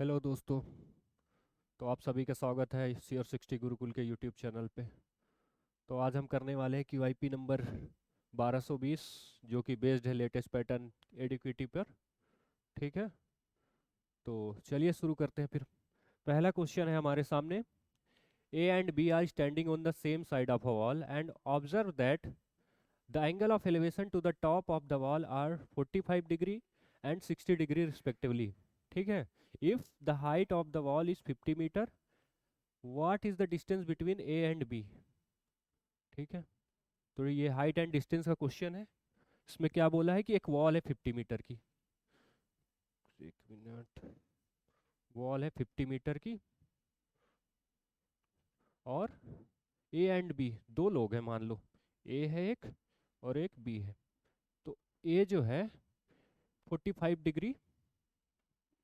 Hello दोस्तों। तो आप सभी का स्वागत है CR60 गुरुकुल के यूट्यूब चैनल पे। तो आज हम करने वाले हैं QIP नंबर 1220, जो कि बेस्ड है लेटेस्ट पैटर्न एडिक्विटी पर। ठीक है, तो चलिए शुरू करते हैं फिर। पहला क्वेश्चन है हमारे सामने। A and B are standing on the same side of a wall and observe that the angle of elevation to the top of the wall are 45 degree and 60 degree respectively. ठीक है, if the height of the wall is 50 meter, what is the distance between A and B. ठीक है, तो ये height and distance का question है। इसमें क्या बोला है कि एक वॉल है 50 मीटर की। एक मिनट, वॉल है 50 मीटर की और ए एंड बी दो लोग हैं, मान लो ए है एक और एक बी है। तो ए जो है 45 डिग्री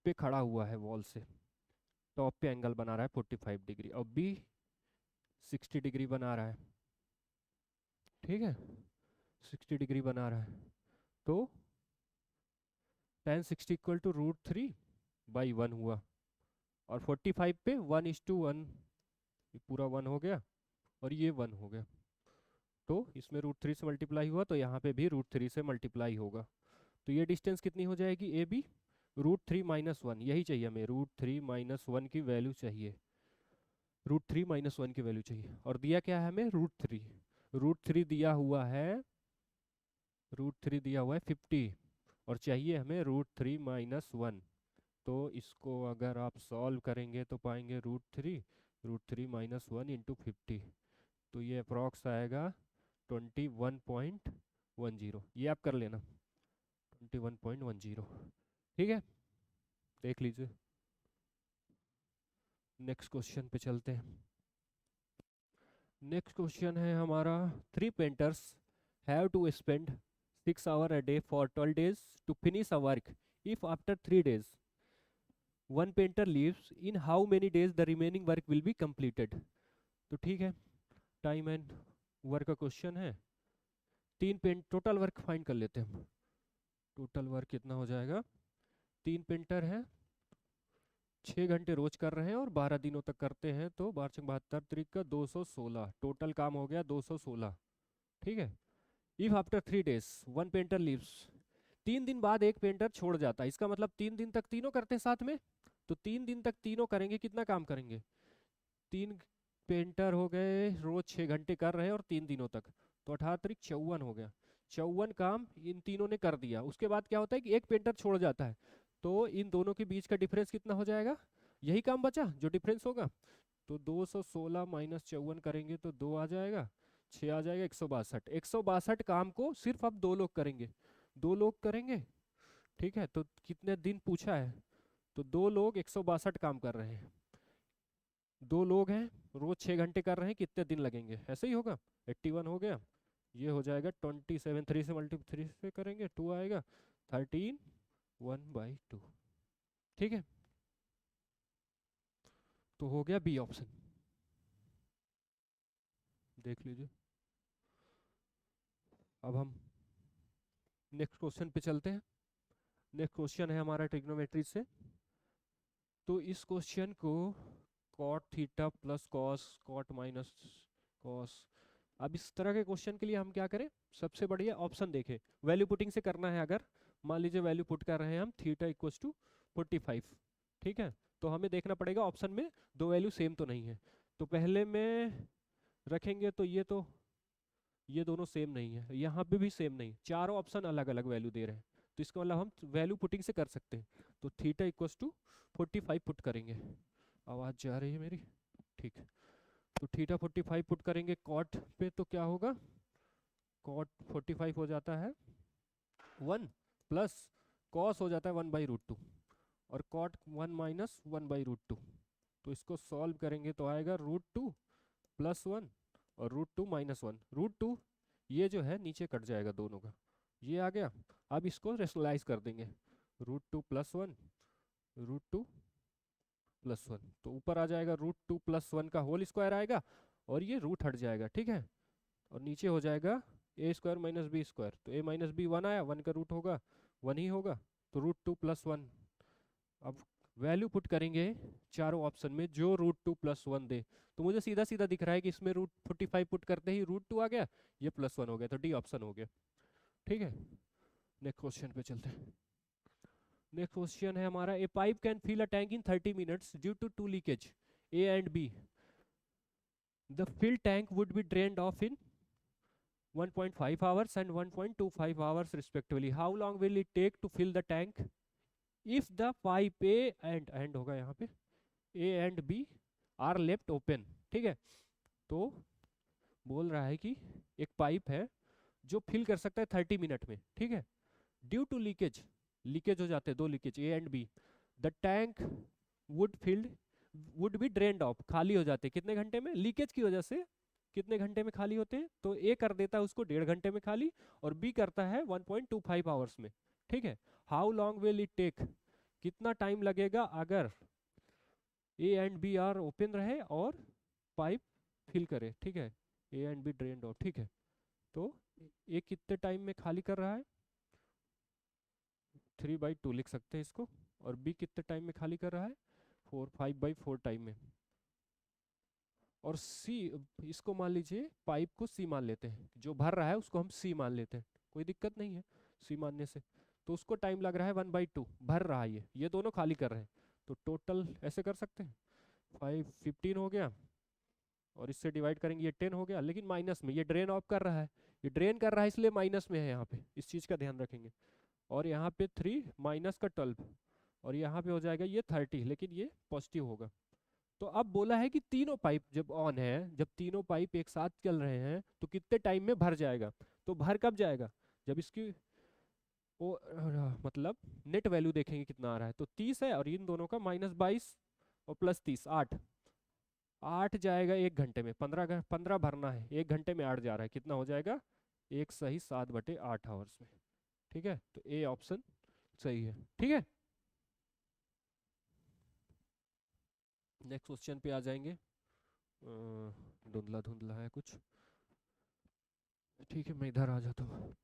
पे खड़ा हुआ है वॉल से, टॉप पे एंगल बना रहा है 45 डिग्री, और बी 60 डिग्री बना रहा है। ठीक है, 60 डिग्री बना रहा है। तो tan 60 इक्वल टू √3/1 हुआ, और 45 पे 1:1, ये पूरा 1 हो गया और ये 1 हो गया। तो इसमें √3 से मल्टीप्लाई हुआ तो यहाँ पे भी √3 से मल्टीप्लाई होगा। तो ये डिस्टेंस कितनी हो जाएगी, ए बी, √3 - 1, यही चाहिए हमें, √3 - 1 की वैल्यू चाहिए। √3 - 1 की वैल्यू चाहिए, और दिया क्या है हमें, √3। √3 दिया हुआ है, √3 दिया हुआ है 50, और चाहिए हमें √3 - 1। तो इसको अगर आप सॉल्व करेंगे तो पाएंगे √3 - 1 × 50, तो ये अप्रॉक्स आएगा 21.10। ये आप कर लेना, 21.10। ठीक है, देख लीजिए। नेक्स्ट क्वेश्चन पे चलते हैं। नेक्स्ट क्वेश्चन है हमारा। 3 painters have to spend 6 hours a day for 12 days to finish a work. If after 3 days one painter leaves, in how many days the remaining work will be completed? तो ठीक है, time and work का question है। तीन paint total work find कर लेते हैं। Total work कितना हो जाएगा, 3 पेंटर हैं, 6 घंटे रोज कर रहे हैं और 12 दिनों तक करते हैं, तो 12×72 त्रिक 216, टोटल काम हो गया 216। ठीक है, if after 3 days one painter leaves, 3 दिन बाद एक पेंटर छोड़ जाता है, इसका मतलब 3 दिन तक तीनों करते हैं साथ में। तो 3 दिन तक तीनों करेंगे, कितना काम करेंगे, 3 पेंटर हो गए, रोज 6 घंटे कर रहे हैं और 3 दिनों तक, तो 18×3 = 54 हो गया। 54 काम इन तीनों ने कर दिया। उसके बाद क्या होता है कि एक पेंटर छोड़ जाता है, तो इन दोनों के बीच का डिफरेंस कितना हो जाएगा, यही काम बचा जो डिफरेंस होगा। तो 216 - 54 करेंगे तो 2 आ जाएगा, 6 आ जाएगा, 162। 162 काम को सिर्फ अब दो लोग करेंगे, दो लोग करेंगे। ठीक है, तो कितने दिन पूछा है, तो दो लोग 162 काम कर रहे हैं, दो लोग हैं, रोज 6 घंटे कर रहे हैं, कितने दिन लगेंगे, ऐसे ही होगा। 81 हो गया, ये हो जाएगा 27, 3 से मल्टीप्लाई, 3 से करेंगे 2 आएगा, 13 1/2। ठीक है, तो हो गया बी ऑप्शन, देख लीजिए। अब हम नेक्स्ट क्वेश्चन पे चलते हैं। नेक्स्ट क्वेश्चन है हमारा ट्रिग्नोमेट्री से। तो इस क्वेश्चन को cot theta plus cos, cot minus cos, अब इस तरह के क्वेश्चन के लिए हम क्या करें, सबसे बढ़िया ऑप्शन देखें, वैल्यू पुटिंग से करना है। अगर मान लीजिए वैल्यू पुट कर रहे हैं हम, थीटा इक्वल्स टू 45, ठीक है, तो हमें देखना पड़ेगा ऑप्शन में दो वैल्यू सेम तो नहीं है। तो पहले में रखेंगे तो ये दोनों सेम नहीं है, यहाँ पे भी सेम नहीं, चारों ऑप्शन अलग अलग वैल्यू दे रहे हैं। तो इसका मतलब हम वैल्यू पुटिंग से कर सकते हैं। तो थीटा इक्वल्स टू 45 पुट करेंगे। आवाज़ जा रही है मेरी, ठीक है। तो थीटा 45 पुट करेंगे कॉट पे, तो क्या होगा, कॉट 45 हो जाता है 1, प्लस कॉस हो जाता है 1/√2, और कॉट 1 - 1/√2। तो इसको सॉल्व करेंगे तो आएगा √2 + 1 और √2 - 1। √2 ये जो है नीचे कट जाएगा दोनों का, ये आ गया। अब इसको रेशनलाइज कर देंगे, √2 + 1, √2 + 1, तो ऊपर आ जाएगा √2 + 1 का होल स्क्वायर आएगा, और ये रूट हट जाएगा। ठीक है, और नीचे हो जाएगा a² - b², तो a - b 1 आया, 1 का रूट होगा 1 ही होगा, तो √2 + 1। अब वैल्यू पुट करेंगे चारों ऑप्शन में जो √2 + 1 दे। तो मुझे सीधा सीधा दिख रहा है कि इसमें √45 पुट करते ही √2 आ गया, ये +1 हो गया, तो डी ऑप्शन हो गया। ठीक है, नेक्स्ट क्वेश्चन पे चलते हैं। नेक्स्ट क्वेश्चन है हमारा, a pipe can fill a tank in 30 minutes due to 2 leakage A and B. The fill tank would be drained off in 1.5 hours and 1.25 hours respectively. How long will it take to fill the tank if the pipe A and होगा यहाँ पे A and B are left open? ठीक है, तो बोल रहा है कि एक पाइप है जो फिल कर सकता है 30 मिनट में। ठीक है, ड्यू टू लीकेज, लीकेज हो जाते हैं, 2 leakage A and B, the tank would filled would be drained off, खाली हो जाते हैं कितने घंटे में? लीकेज की वजह से कितने घंटे में खाली होते हैं? तो ए कर देता है उसको 1.5 घंटे में खाली, और बी करता है 1.25 आवर्स में। ठीक है, how long will it take, कितना टाइम लगेगा अगर A and B are open रहे और पाइप फिल करे। ठीक है, A and B drained off. ठीक है, तो ए कितने टाइम में खाली कर रहा है? 3/2 लिख सकते हैं इसको। और बी कितने टाइम में खाली कर रहा है? 5/4 टाइम में। और सी, इसको मान लीजिए पाइप को सी मान लेते हैं, जो भर रहा है उसको हम सी मान लेते हैं, कोई दिक्कत नहीं है सी मानने से। तो उसको टाइम लग रहा है 1/2, भर रहा है ये दोनों खाली कर रहे हैं। तो टोटल ऐसे कर सकते हैं, 15 हो गया, और इससे डिवाइड करेंगे ये 10 हो गया, लेकिन माइनस में, ये ड्रेन ऑफ कर रहा है, ये ड्रेन कर रहा है इसलिए माइनस में है यहाँ पे, इस चीज़ का ध्यान रखेंगे। और यहाँ पे 3 माइनस का 12, और यहाँ पे हो जाएगा ये 30, लेकिन ये पॉजिटिव होगा। तो अब बोला है कि तीनों पाइप जब ऑन है, जब तीनों पाइप एक साथ चल रहे हैं तो कितने टाइम में भर जाएगा? तो भर कब जाएगा? जब इसकी वो मतलब नेट वैल्यू देखेंगे कितना आ रहा है, तो 30 है, और इन दोनों का -22 और +30, 8, 8 जाएगा 1 घंटे में। 15 भरना है, 1 घंटे में 8 जा रहा है, कितना हो जाएगा? 1 सही 7/8 आवर्स में। ठीक है, तो ए ऑप्शन सही है। ठीक है, नेक्स्ट क्वेश्चन पे आ जाएंगे। धुंधला धुंधला है कुछ, ठीक है मैं इधर आ जाता हूँ।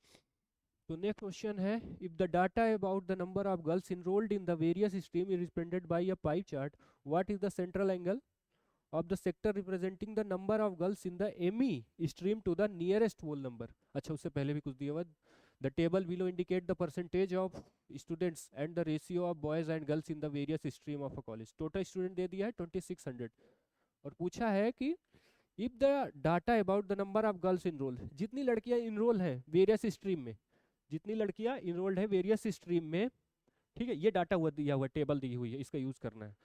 तो नेक्स्ट क्वेश्चन है, if the data about the number of girls enrolled in the various stream is represented by a pie chart, what is the central angle of the sector representing the number of girls in the ME stream to the nearest whole number? अच्छा, उससे पहले भी कुछ दिया हुआ, the table below indicate the percentage of students and the ratio of boys and girls in the various stream of a college. total student दे दिया है 2600, और पूछा है कि if the data about the number of girls enrolled, जितनी लड़कियां enrol हैं various stream में, जितनी लड़कियां इनरोल्ड है वेरियस स्ट्रीम में, ठीक है, ये डाटा हुआ दिया हुआ, टेबल दी हुई है, इसका यूज करना है।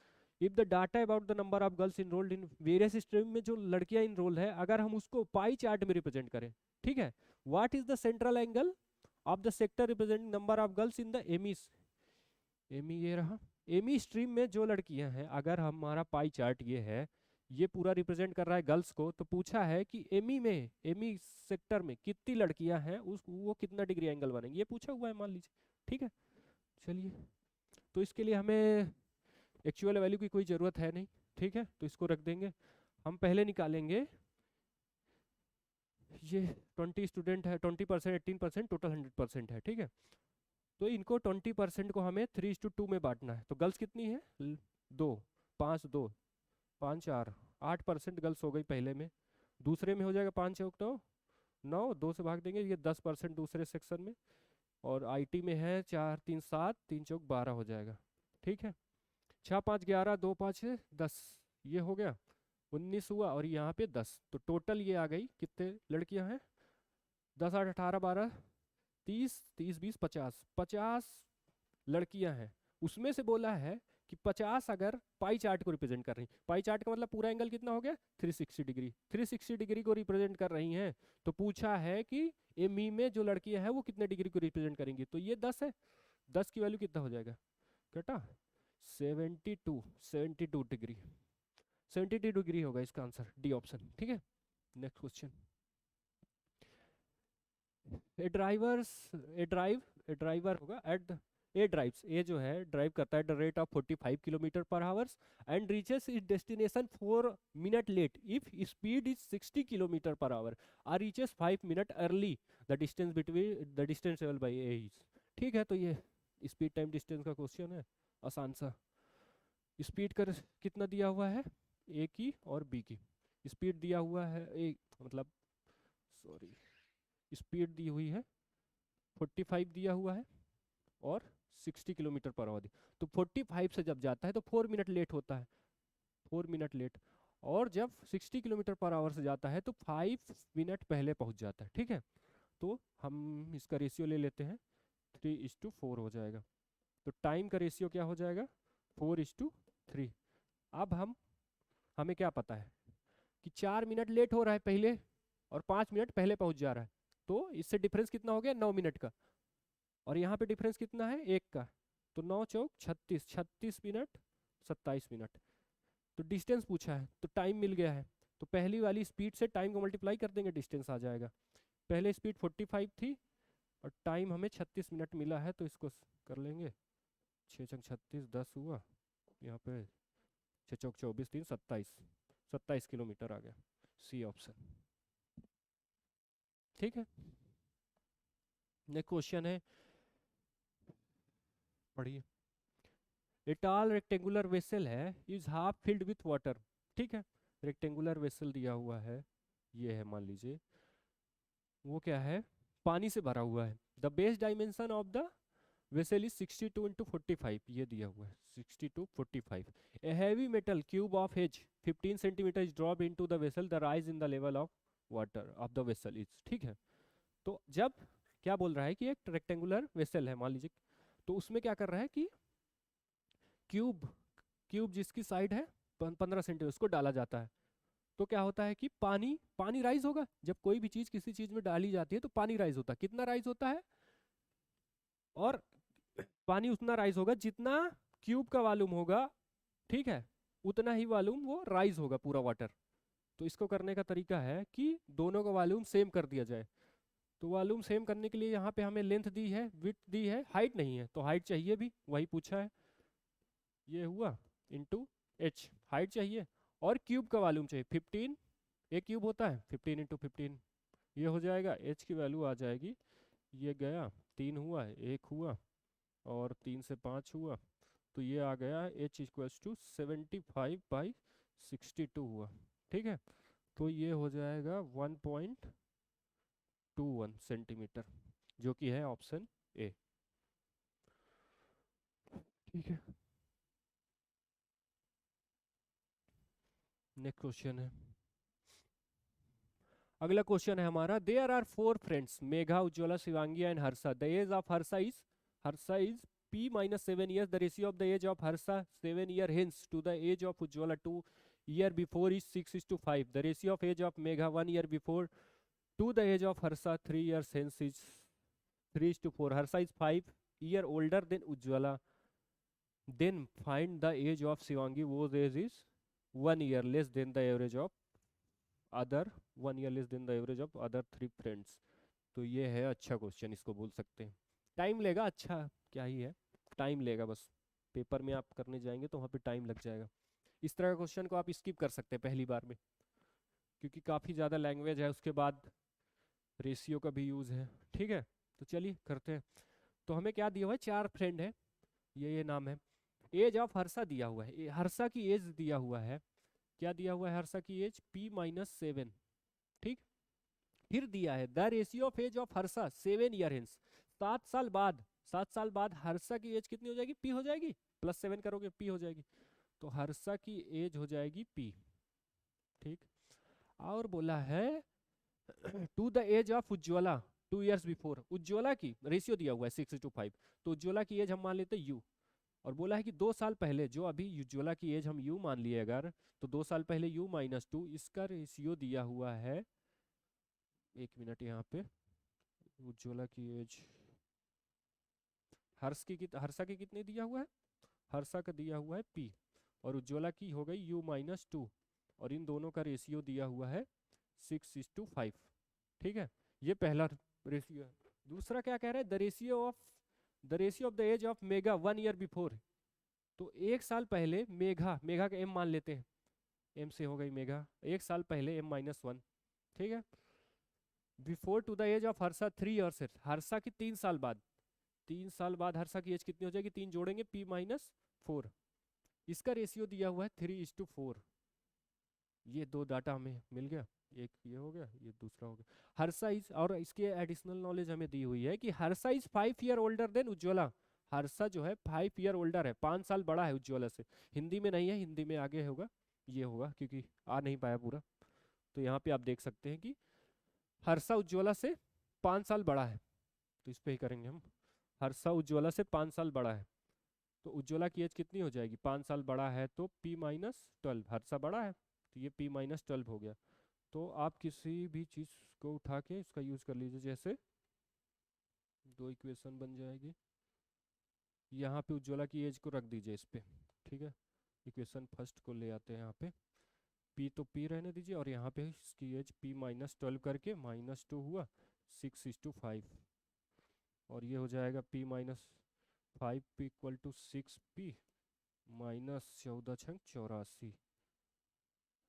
If the data about the number of girls enrolled in various stream में जो लड़कियां इनरोल है, अगर हम उसको पाई चार्ट में रिप्रेजेंट करें, ठीक है, what is the central angle of the sector representing number of girls in the Amy, Amy ये रहा, एमी स्ट्रीम में जो लड़कियां हैं, अगर हमारा पाई चार्ट ये है, ये पूरा रिप्रेजेंट कर रहा है गर्ल्स को, तो पूछा है कि एमी में, एमी सेक्टर में कितनी लड़कियां हैं, उस वो कितना डिग्री एंगल बनेंगे, ये पूछा हुआ है मान लीजिए। ठीक है, चलिए, तो इसके लिए हमें एक्चुअल वैल्यू की कोई ज़रूरत है नहीं। ठीक है, तो इसको रख देंगे। हम पहले निकालेंगे ये 20 स्टूडेंट है, 20%, 18%, टोटल 100% है। ठीक है, तो इनको 20% को हमें 3:2 में बांटना है। तो गर्ल्स कितनी है? 2, 5, 2, 5, 4, 8% गर्ल्स हो गई पहले में। दूसरे में हो जाएगा 5 चौक 9, 9, 2 से भाग देंगे, ये 10% दूसरे सेक्शन में। और आईटी में है 4, 3, 7, 3 चौक 12 हो जाएगा। ठीक है, 6, 5, 11, 2, 5, 10, ये हो गया 19 हुआ, और यहाँ पे 10, तो टोटल ये आ गई कितने लड़कियां हैं? 10, 8, 18, 12, 30, 30, 20, 50, 50 लड़कियां हैं। उसमें से बोला है कि 50 अगर पाई चार्ट को रिप्रेजेंट कर रही, पाई चार्ट का मतलब पूरा एंगल कितना हो गया? 360 डिग्री, 360 डिग्री को रिप्रेजेंट कर रही हैं। तो पूछा है कि एमी में जो लड़कियां हैं वो कितने डिग्री को रिप्रेजेंट करेंगी, तो ये 10 है, 10 की वैल्यू कितना हो जाएगा? कटा 72 डिग्री, 72 डिग्री होगा इसका आंसर, डी ऑप्शन। ठीक है, नेक्स्ट क्वेश्चन, ए ड्राइवर होगा एट ए ड्राइव्स, ए जो है ड्राइव करता है the rate of 45 kilometre per hours and reaches is destination 4 minute late if speed is 60 kilometre per hour, or reaches 5 minute early, the distance between the distance travel by A is. ठीक है, तो ये speed time distance का question है, आसान सा। Speed कर कितना दिया हुआ है, ए की और बी की स्पीड दिया हुआ है, ए मतलब सॉरी स्पीड दी हुई है 45 दिया हुआ है और 60 किलोमीटर पर आवर। तो 45 से जब जाता है तो 4 मिनट लेट होता है, 4 मिनट लेट। और जब 60 किलोमीटर पर आवर से जाता है तो 5 मिनट पहले पहुंच जाता है। ठीक है, तो हम इसका रेशियो ले लेते हैं, 3:4 हो जाएगा। तो टाइम का रेशियो क्या हो जाएगा, 4:3। अब हमें क्या पता है कि 4 मिनट लेट हो रहा है पहले और 5 मिनट पहले पहुंच जा रहा है, तो इससे डिफरेंस कितना हो गया, 9 मिनट का। और यहाँ पे डिफरेंस कितना है, 1 का। तो 9 चौक 36, 36 मिनट 27 मिनट। तो डिस्टेंस पूछा है तो टाइम मिल गया है, तो पहली वाली स्पीड से टाइम को मल्टीप्लाई कर देंगे, डिस्टेंस आ जाएगा। पहले स्पीड 45 थी और टाइम हमें 36 मिनट मिला है, तो इसको कर लेंगे, 6 चौक 36, 10 हुआ, यहाँ पे 6 चौक 24, 3 27, 27 किलोमीटर आ गया, सी ऑप्शन। ठीक है, नेक्स्ट क्वेश्चन है, पढ़िए। ए टॉल रेक्टेंगुलर वेसल है is half filled with water. ठीक है, रेक्टेंगुलर वेसल दिया हुआ है, ये है मान लीजिए, वो क्या है, पानी से भरा हुआ है। The base dimension of the vessel is 62 into 45, ये दिया हुआ है 62 45। A heavy metal cube of edge 15 centimetre is drop into the vessel, the rise in the level of water of the vessel is. ठीक है, तो जब क्या बोल रहा है कि एक रेक्टेंगुलर वेसल है मान लीजिए, तो उसमें क्या कर रहा है कि क्यूब क्यूब जिसकी साइड है 15 सेंटीमीटर, उसको डाला जाता है। तो क्या होता है कि पानी पानी राइज होगा, जब कोई भी चीज किसी चीज में डाली जाती है तो पानी राइज होता है। कितना राइज होता है, और पानी उतना राइज होगा जितना क्यूब का वॉल्यूम होगा। ठीक है, उतना ही वॉल्यूम वो राइज होगा पूरा वाटर। तो इसको करने का तरीका है कि दोनों का वॉल्यूम सेम कर दिया जाए। तो वॉल्यूम सेम करने के लिए यहाँ पे हमें लेंथ दी है, विड्थ दी है, हाइट नहीं है, तो हाइट चाहिए भी, वही पूछा है। ये हुआ इंटू एच, हाइट चाहिए, और क्यूब का वॉल्यूम चाहिए 15, एक क्यूब होता है 15 इंटू 15, ये हो जाएगा। एच की वैल्यू आ जाएगी, ये गया 3 हुआ, 1 हुआ, और 3 से 5 हुआ, तो ये आ गया एच इक्वल्स टू 75/62 हुआ। ठीक है, तो ये हो जाएगा 1.21 सेंटीमीटर, जो कि है ऑप्शन ए। ठीक है, नेक्स्ट क्वेश्चन है, अगला क्वेश्चन है हमारा, there are 4 friends Megha, Ujjwala, Shivangi and Harsha. The age of Harsha is p minus 7 years. The ratio of the age of Harsha 7 year hence to the age of Ujjwala 2 year before is 6:5. The ratio of age of Megha 1 year before to the age of Harsha 3 years hence is 3:4. Harsha is 5 year older than Ujjwala. Then find the age of Shivangi, whose age is 1 year less than the average of other 1 year less than the average of other 3 friends. तो ये है अच्छा question, इसको बोल सकते हैं। Time लेगा, अच्छा क्या ही है, टाइम लेगा बस, पेपर में आप करने जाएंगे तो वहाँ पे टाइम लग जाएगा। इस तरह का क्वेश्चन को आप स्किप कर सकते हैं पहली बार में, क्योंकि काफ़ी ज़्यादा लैंग्वेज है, उसके बाद रेशियो का भी यूज़ है। ठीक है, तो चलिए करते हैं। तो हमें क्या दिया हुआ है, 4 फ्रेंड है, ये नाम है। एज ऑफ हर्षा दिया हुआ है, हर्षा की एज दिया हुआ है, क्या दिया हुआ है, हर्षा की एज p-7। ठीक, फिर दिया है the ratio of age of Harsha 7 year hence, 7 साल बाद, 7 साल बाद हर्षा की एज कितनी हो जाएगी, p हो जाएगी, +7 करोगे p हो जाएगी, तो हर्षा की एज हो जाएगी p। ठीक, और बोला है to the age of Ujjwala 2 years before, Ujjwala की रेशियो दिया हुआ है 6:5, तो उज्ज्वला की एज हम मान लेते u। और बोला है कि 2 साल पहले, जो अभी उज्ज्वला की एज हम u मान लिए अगर, तो 2 साल पहले u-2, इसका रेशियो दिया हुआ है, 1 मिनट यहाँ पे, उज्ज्वला की एज, हर्षा की कितने दिया हुआ है, हर्षा का दिया हुआ है p, और उज्ज्वला की हो गई u-2, और इन दोनों का रेशियो दिया हुआ है 6:5। ठीक है, ये पहला रेशियो है। दूसरा क्या कह रहा है, the ratio of the age of Megha 1 year before, तो 1 साल पहले मेघा का m मान लेते हैं, m से हो गई मेघा, 1 साल पहले m-1। ठीक है, before to the age of Harsha 3 years, Harsha की 3 साल बाद, 3 साल बाद हर्षा की एज कितनी हो जाएगी, 3 जोड़ेंगे p-4, इसका रेशियो दिया हुआ है 3:4। ये दो डाटा हमें मिल गया, एक ये हो गया, ये दूसरा हो गया। हर्षा इज, और इसके एडिशनल नॉलेज हमें दी हुई है कि Harsha is 5 year older than Ujjwala. Harsha जो है 5 ईयर ओल्डर है, 5 साल बड़ा है उज्ज्वला से। हिंदी में नहीं है, हिंदी में आगे होगा, ये होगा क्योंकि आ नहीं पाया पूरा। तो यहाँ पे आप देख सकते हैं कि हर्षा उज्ज्वला से 5 साल बड़ा है, तो इस पे ही करेंगे हम। हर्षा उज्ज्वला से 5 साल बड़ा है, तो उज्ज्वला की एज कितनी हो जाएगी, 5 साल बड़ा है तो P-12। हर्षा बड़ा है तो ये P-12 हो गया। तो आप किसी भी चीज़ को उठा के इसका यूज़ कर लीजिए, जैसे दो इक्वेशन बन जाएगी। यहाँ पे उज्ज्वला की एज को रख दीजिए इस पे, ठीक है। इक्वेशन फर्स्ट को ले आते हैं यहाँ पे, P तो P रहने दीजिए, और यहाँ पे इसकी एज P-12 करके -2 हुआ, 6:5। और ये हो जाएगा P-5 = 6P -14×14,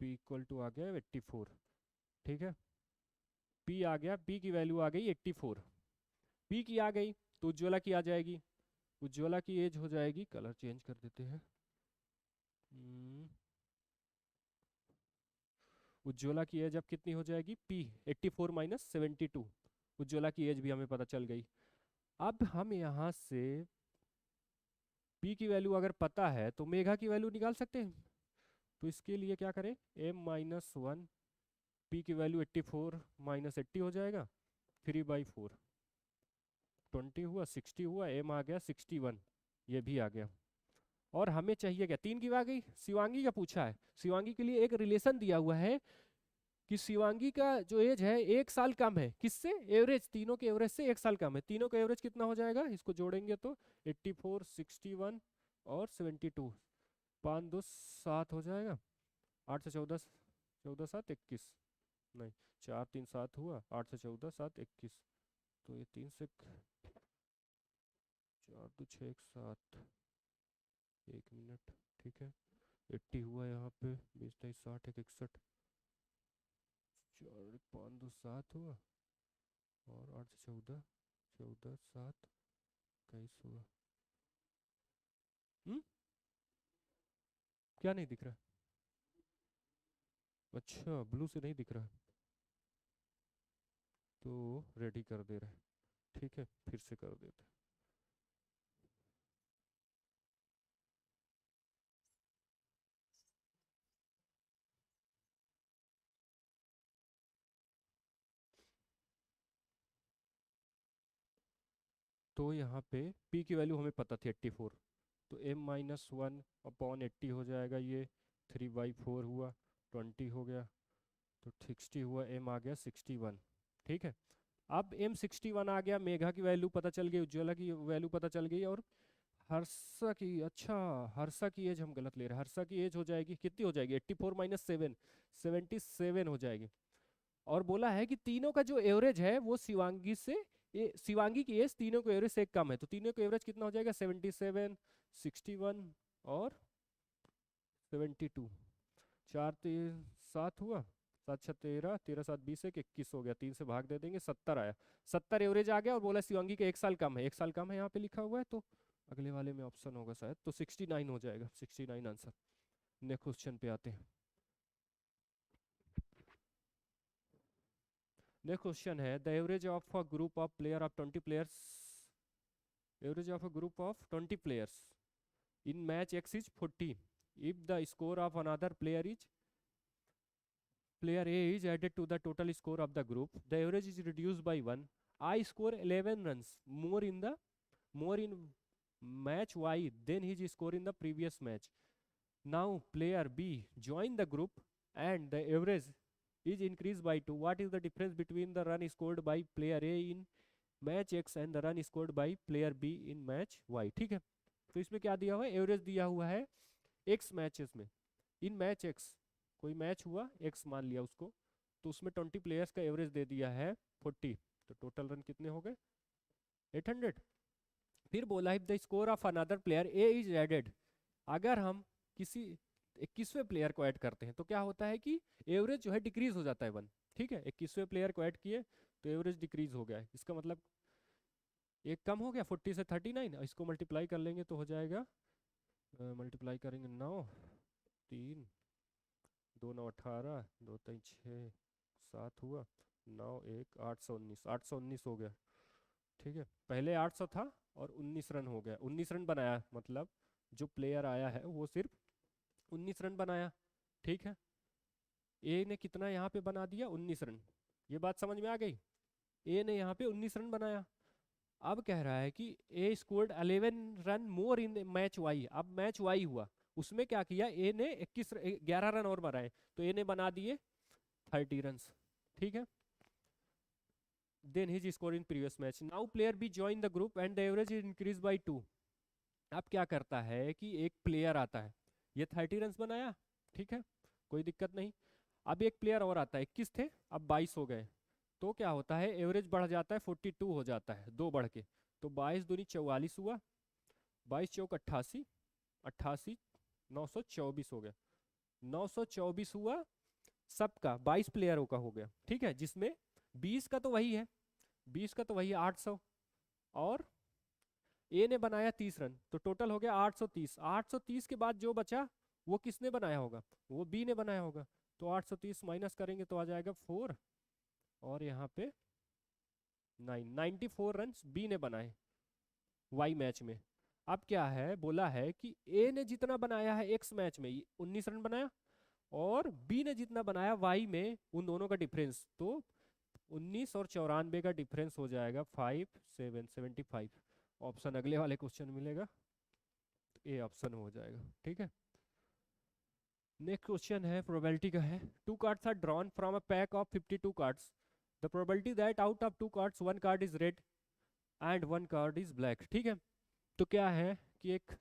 P = आ गया 84, ठीक है। P आ गया, P की वैल्यू आ गई 84। P की आ गई तो उज्ज्वला की आ जाएगी। उज्ज्वला की एज हो जाएगी, कलर चेंज कर देते हैं। उज्ज्वला की एज अब कितनी हो जाएगी, P 84 - 72। उज्ज्वला की एज भी हमें पता चल गई। अब हम यहाँ से P की वैल्यू अगर पता है तो मेघा की वैल्यू निकाल सकते हैं। तो इसके लिए क्या करें, M-1, P की वैल्यू 84 - 80 हो जाएगा, 3/4, 20 हुआ, 60 हुआ, M आ गया 61, ये भी आ गया। और हमें चाहिए क्या, 3 की आ गई। शिवांगी का पूछा है, शिवांगी के लिए एक रिलेशन दिया हुआ है कि शिवांगी का जो एज है 1 साल कम है किससे, एवरेज, तीनों के एवरेज से 1 साल कम है। तीनों का एवरेज कितना हो जाएगा, इसको जोड़ेंगे तो 84, 61 और 72, 5 2 7 हो जाएगा। 8 से 14, 14 7 21, नहीं 4 3 7 हुआ, 8 से 14 7 21, तो ये 3 से 4 2 6 1 7, 1 मिनट, ठीक है। 80 हुआ यहाँ पे, 20 23 60 61, 4 5 2 7 हुआ, और 8 से 14, 14 7 21 हुआ। क्या नहीं दिख रहा, अच्छा ब्लू से नहीं दिख रहा, तो रेडी कर दे रहे हैं, ठीक है, फिर से कर देते हैं। तो यहाँ पे P की वैल्यू हमें पता थी 84, तो M-1/80 हो जाएगा, ये 3/4 हुआ, 20 हो गया, तो 60 हुआ, M आ गया 61, ठीक है। अब M 61 आ गया, मेघा की वैल्यू पता चल गई, उज्ज्वला की वैल्यू पता चल गई, और हर्षा की, अच्छा हर्षा की एज हम गलत ले रहे हैं। हर्षा की एज हो जाएगी, कितनी हो जाएगी, 84 - 7, 77 हो जाएगी। और बोला है कि तीनों का जो एवरेज है वो शिवांगी से, ये शिवांगी की एज तीनों को एवरेज से एक कम है, तो तीनों को एवरेज कितना हो जाएगा, 77, 61 और 72। 4 3 7 हुआ, 7 6 13, 13 7 20, 21 हो गया, 3 से भाग दे देंगे, 70 आया। 70 एवरेज आ गया, और बोला शिवांगी का 1 साल कम है, 1 साल कम है यहाँ पे लिखा हुआ है, तो अगले वाले में ऑप्शन होगा शायद, तो 69 हो जाएगा, 69 आंसर। नेक्स्ट क्वेश्चन पे आते हैं। नेक्स्ट क्वेश्चन है, the average of a group of player of 20 players, average of a group of 20 players in match X is 40 if the score of another player A is added to the total score of the group, the average is reduced by 1. I score 11 runs more in match Y than his score in the previous match. Now player B join the group and the average is increased by 2. What is the difference between the run scored by player A in match X and the run scored by player B in match Y, ठीक है। तो इसमें क्या दिया हुआ है, average दिया हुआ है X मैचेस में, इन मैच X, कोई मैच हुआ X मान लिया उसको, तो उसमें 20 प्लेयर्स का एवरेज दे दिया है 40, तो टोटल रन कितने हो गए, 800। फिर बोला if the score of another player A is added, अगर हम किसी 21वें प्लेयर को ऐड करते हैं तो क्या होता है कि एवरेज जो है डिक्रीज हो जाता है 1, ठीक है। 21वें प्लेयर को ऐड किए तो एवरेज डिक्रीज हो गया है, इसका मतलब एक कम हो गया 40 से 39, इसको मल्टीप्लाई कर लेंगे तो हो जाएगा मल्टीप्लाई करेंगे 9, 3, 2 9 18, 2 3 6 7 हुआ, 9 1 819, 819 हो गया। ठीक है, पहले 800 था और 19 रन हो गया, 19 रन बनाया, मतलब जो प्लेयर आया है वो सिर्फ 19 रन बनाया। ठीक है, ए ने कितना यहाँ पे बना दिया, 19 रन। ये बात समझ में आ गई, ए ने यहाँ पे 19 रन बनाया। अब कह रहा है कि ए स्कोर्ड 11 रन मोर इन मैच वाई। अब मैच वाई हुआ, उसमें क्या किया, ए ने 11 रन और बनाए, तो ए ने बना दिए 30 रन। ठीक है, then his score in previous match, now player B join the group and the average is increase by 2। अब क्या करता है कि एक प्लेयर आता है, ये 30 रन बनाया, ठीक है, कोई दिक्कत नहीं। अब एक प्लेयर और आता है, 21 थे अब 22 हो गए, तो क्या होता है, एवरेज बढ़ जाता है, 42 हो जाता है, 2 बढ़ के, तो 22 दूनी 44 हुआ, 22 चौक 88, 88 924 हो गया, 924 हुआ सबका, 22 प्लेयरों का हो गया। ठीक है, जिसमें 20 का तो वही है, 20 का तो वही 800, और ए ने बनाया 30 रन, तो टोटल हो गया 830। 830 के बाद जो बचा वो किसने बनाया होगा, वो बी ने बनाया होगा, तो 830 माइनस करेंगे तो आ जाएगा 4, और यहाँ पे 94 रन बी ने बनाए वाई मैच में। अब क्या है, बोला है कि ए ने जितना बनाया है एक्स मैच में 19 रन बनाया, और बी ने जितना बनाया वाई में, उन दोनों का डिफरेंस, तो 19 और 94 का डिफरेंस हो जाएगा 5775। ऑप्शन अगले वाले क्वेश्चन मिलेगा, तो ए ऑप्शन हो जाएगा। ठीक है, नेक्स्ट क्वेश्चन है प्रोबेबिलिटी का है, 2 cards are drawn from a pack of 52 cards, the probability that out of 2 cards 1 card is red and 1 card is black. ठीक है, तो क्या है कि एक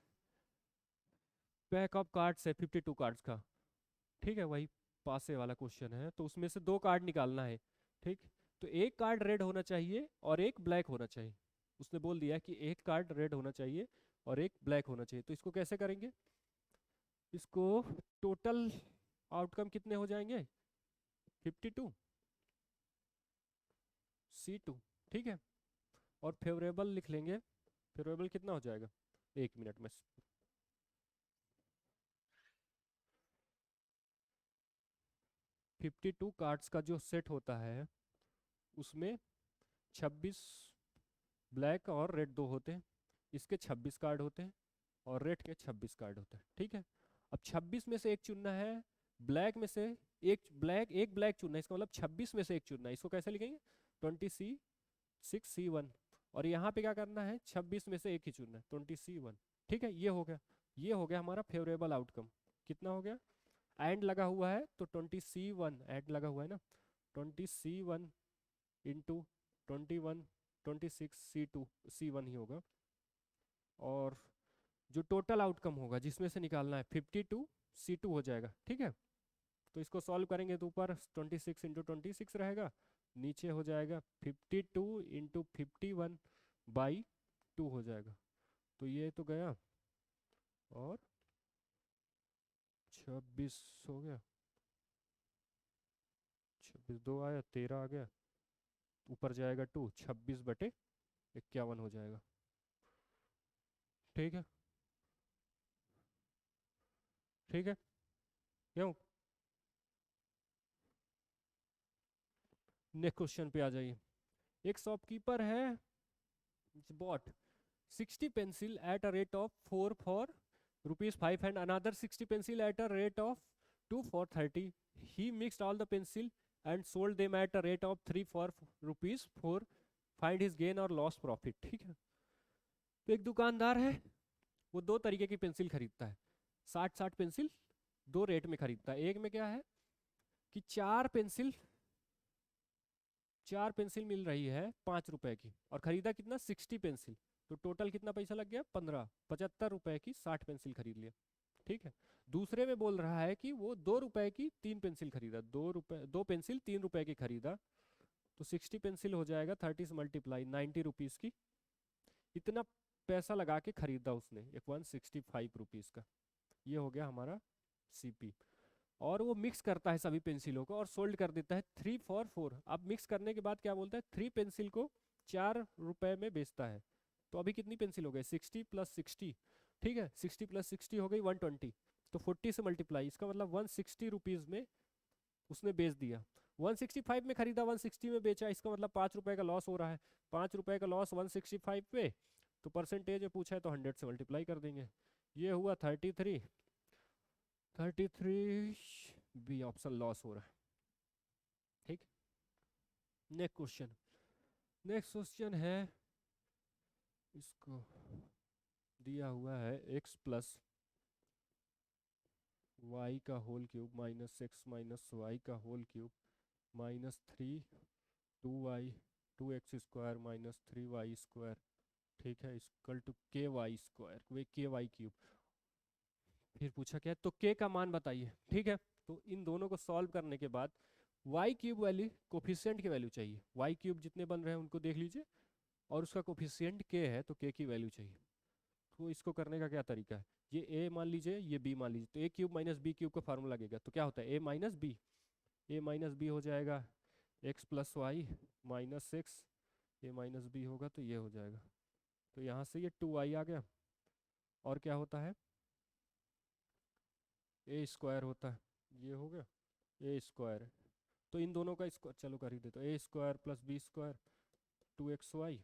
पैक ऑफ कार्ड्स है 52 कार्ड्स का, ठीक है, वही पासे वाला क्वेश्चन है, तो उसमें से 2 कार्ड निकालना है। ठीक, तो एक कार्ड रेड होना चाहिए और एक ब्लैक होना चाहिए, उसने बोल दिया कि एक कार्ड रेड होना चाहिए और एक ब्लैक होना चाहिए, तो इसको कैसे करेंगे, इसको टोटल आउटकम कितने हो जाएंगे, 52 C2। ठीक है, और फेवरेबल लिख लेंगे, फेवरेबल कितना हो जाएगा, 1 मिनट में, 52 कार्ड्स का जो सेट होता है उसमें 26 ब्लैक और रेड 2 होते हैं, इसके 26 कार्ड होते हैं, और रेड के 26 कार्ड होते हैं। ठीक है, अब 26 में से एक चुनना है, ब्लैक में से एक ब्लैक चुनना है, इसका मतलब 26 में से एक चुनना है, इसको कैसे लिखेंगे, 20C6C1, और यहाँ पे क्या करना है, 26 में से एक ही चुनना है, 20C1। ठीक है, ये हो गया, ये हो गया हमारा फेवरेबल आउटकम। कितना हो गया, एंड लगा हुआ है तो 20C1, एंड लगा हुआ है ना, 20C1 इंटू 21, 26C2 C1 ही होगा, और जो टोटल आउटकम होगा जिसमें से निकालना है 52C2 हो जाएगा। ठीक है, तो इसको सॉल्व करेंगे तो ऊपर 26 इंटू 26 रहेगा, नीचे हो जाएगा 52 इंटू 51/2 हो जाएगा, तो ये तो गया, और 26 हो गया, 26 2 आया, 13 आ गया, ऊपर जाएगा 2, 26/51 हो जाएगा। ठीक है, ठीक है, क्यों, नेक्स्ट क्वेश्चन पे आ जाइए। एक शॉपकीपर है, bot 60 pencil at a rate of 4 for ₹5 and another 60 pencil at a rate of 2 for 30. He mixed all the pencil and sold them at a rate of 3 for ₹4, find his gain or loss profit। ठीक है, तो एक दुकानदार है, वो 2 तरीके की pencil खरीदता है, 60 पेंसिल 2 रेट में खरीदता है। एक में क्या है कि 4 पेंसिल मिल रही है 5 रुपए की, और खरीदा कितना, 60 पेंसिल, तो टोटल कितना पैसा लग गया, 75 रुपए की 60 पेंसिल खरीद लिया। ठीक है, दूसरे में बोल रहा है कि वो 2 रुपए की 3 पेंसिल खरीदा, 2 पेंसिल 3 रुपए की खरीदा, तो 60 पेंसिल हो जाएगा 30 से मल्टीप्लाई 90 रुपीज़ की, इतना पैसा लगा के खरीदा उसने, एक 165 रुपीज़ का, ये हो गया हमारा CP। और वो मिक्स करता है सभी पेंसिलों को और सोल्ड कर देता है 3 for 4। अब मिक्स करने के बाद क्या बोलता है, 3 पेंसिल को 4 रुपए में बेचता है, तो अभी कितनी पेंसिल हो गई, 60 + 60, ठीक है, 60 प्लस 60 हो गई 120, तो 40 से मल्टीप्लाई, इसका मतलब 160 रुपीज़ में उसने बेच दिया। 165 में खरीदा, 160 में बेचा, इसका मतलब 5 रुपए का लॉस हो रहा है। 5 रुपए का लॉस 165 पे, तो परसेंटेज में पूछा है तो 100 से मल्टीप्लाई कर देंगे। ये हुआ 33, 33 बी ऑप्शन लॉस हो रहा है। ठीक, नेक्स्ट क्वेश्चन। नेक्स्ट क्वेश्चन है, इसको दिया हुआ है x प्लस वाई का whole cube minus x minus y का whole cube minus 3 2y 2x² minus 3y²। ठीक है, इक्वल टू ky², वे ky क्यूब। फिर पूछा क्या है, तो k का मान बताइए। ठीक है, तो इन दोनों को सॉल्व करने के बाद y क्यूब वैल्यू, कोफिशिएंट की वैल्यू चाहिए। y क्यूब जितने बन रहे हैं उनको देख लीजिए, और उसका कोफिशिएंट k है, तो k की वैल्यू चाहिए। तो इसको करने का क्या तरीका है, ये a मान लीजिए, ये b मान लीजिए, तो a cube minus b cube का फार्मूला लगेगा, तो क्या होता है a minus b, a minus b हो जाएगा x plus y minus x, a minus b होगा तो ये हो जाएगा। तो यहाँ से ये 2y आ गया, और क्या होता है a² होता है, ये हो गया a²। तो इन दोनों का स्क्वायर चलो कर ही देते, a² प्लस b² 2xy,